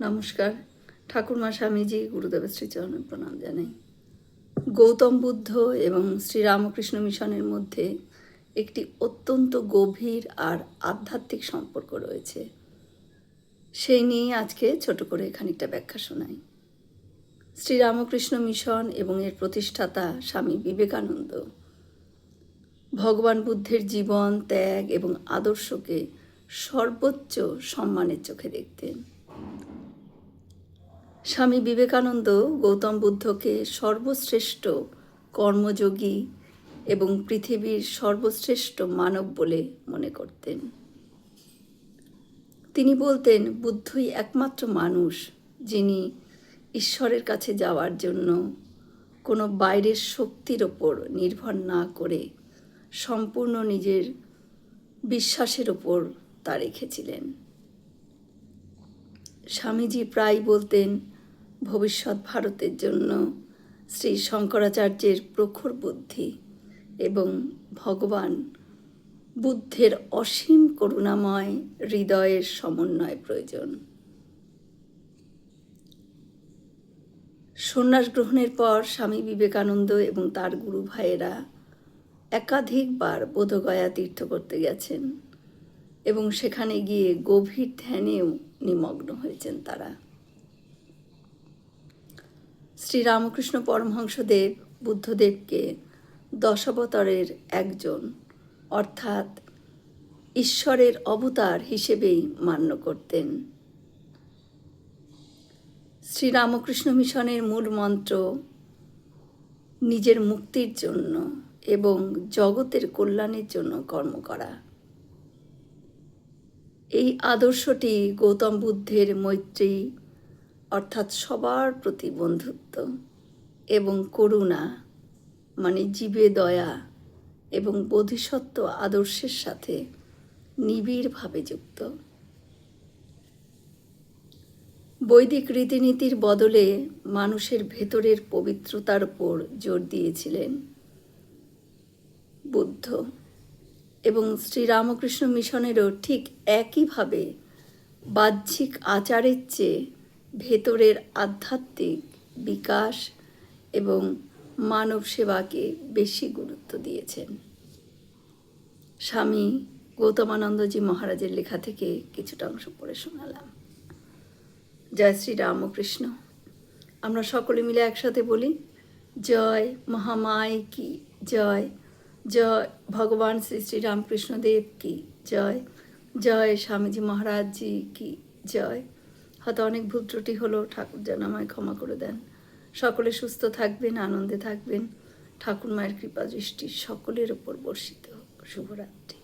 নমস্কার। ঠাকুরমা স্বামীজি গুরুদেবের শ্রীচরণে প্রণাম জানাই। গৌতম বুদ্ধ এবং শ্রীরামকৃষ্ণ মিশনের মধ্যে একটি অত্যন্ত গভীর আর আধ্যাত্মিক সম্পর্ক রয়েছে। সেই নিয়ে আজকে ছোট করে খানিকটা ব্যাখ্যা শোনাই। শ্রীরামকৃষ্ণ মিশন এবং এর প্রতিষ্ঠাতা স্বামী বিবেকানন্দ ভগবান বুদ্ধের জীবন, ত্যাগ এবং আদর্শকে সর্বোচ্চ সম্মানের চোখে দেখতেন। স্বামী বিবেকানন্দ গৌতম বুদ্ধকে সর্বশ্রেষ্ঠ কর্মযোগী এবং পৃথিবীর সর্বশ্রেষ্ঠ মানব বলে মনে করতেন। তিনি বলতেন, বুদ্ধই একমাত্র মানুষ যিনি ঈশ্বরের কাছে যাওয়ার জন্য কোনো বাইরের শক্তির ওপর নির্ভর না করে সম্পূর্ণ নিজের বিশ্বাসের ওপর তা রেখেছিলেন। স্বামীজি প্রায় বলতেন, ভবিষ্যৎ ভারতের জন্য শ্রী শঙ্করাচার্যের প্রখর বুদ্ধি এবং ভগবান বুদ্ধের অসীম করুণাময় হৃদয়ের সমন্বয় প্রয়োজন। সন্ন্যাস গ্রহণের পর স্বামী বিবেকানন্দ এবং তার গুরু ভাইয়েরা একাধিকবার বোধগয়া তীর্থ করতে গেছেন এবং সেখানে গিয়ে গভীর ধ্যানেও নিমগ্ন হয়েছেন তারা। শ্রীরামকৃষ্ণ পরমহংসদেব বুদ্ধদেবকে দশাবতারের একজন অর্থাৎ ঈশ্বরের অবতার হিসেবেই মান্য করতেন। শ্রীরামকৃষ্ণ মিশনের মূল মন্ত্র নিজের মুক্তির জন্য এবং জগতের কল্যাণের জন্য কর্ম করা। এই আদর্শটি গৌতম বুদ্ধের মৈত্রী অর্থাৎ সবার প্রতি বন্ধুত্ব এবং করুণা মানে জীবে দয়া এবং বোধিসত্ত্ব আদর্শের সাথে নিবিড়ভাবে যুক্ত। বৈদিক রীতিনীতির বদলে মানুষের ভেতরের পবিত্রতার উপর জোর দিয়েছিলেন বুদ্ধ, এবং শ্রীরামকৃষ্ণ মিশনেরও ঠিক একইভাবে বাহ্যিক আচারের চেয়ে ভেতরের আধ্যাত্মিক বিকাশ এবং মানব সেবাকে বেশি গুরুত্ব দিয়েছেন। স্বামী গৌতমানন্দজি মহারাজের লেখা থেকে কিছুটা অংশ পড়ে শোনালাম। জয় শ্রী রামকৃষ্ণ। আমরা সকলে মিলে একসাথে বলি, জয় মহামায় কি জয়, জয় ভগবান শ্রী শ্রী রামকৃষ্ণদেব কি জয়, জয় স্বামীজি মহারাজজি কি জয়। হয়তো অনেক ভুল ত্রুটি হলো, ঠাকুর যেন আমায় ক্ষমা করে দেন। সকলে সুস্থ থাকবেন, আনন্দে থাকবেন। ঠাকুর মায়ের কৃপা দৃষ্টি সকলের ওপর বর্ষিত হোক। শুভরাত্রি।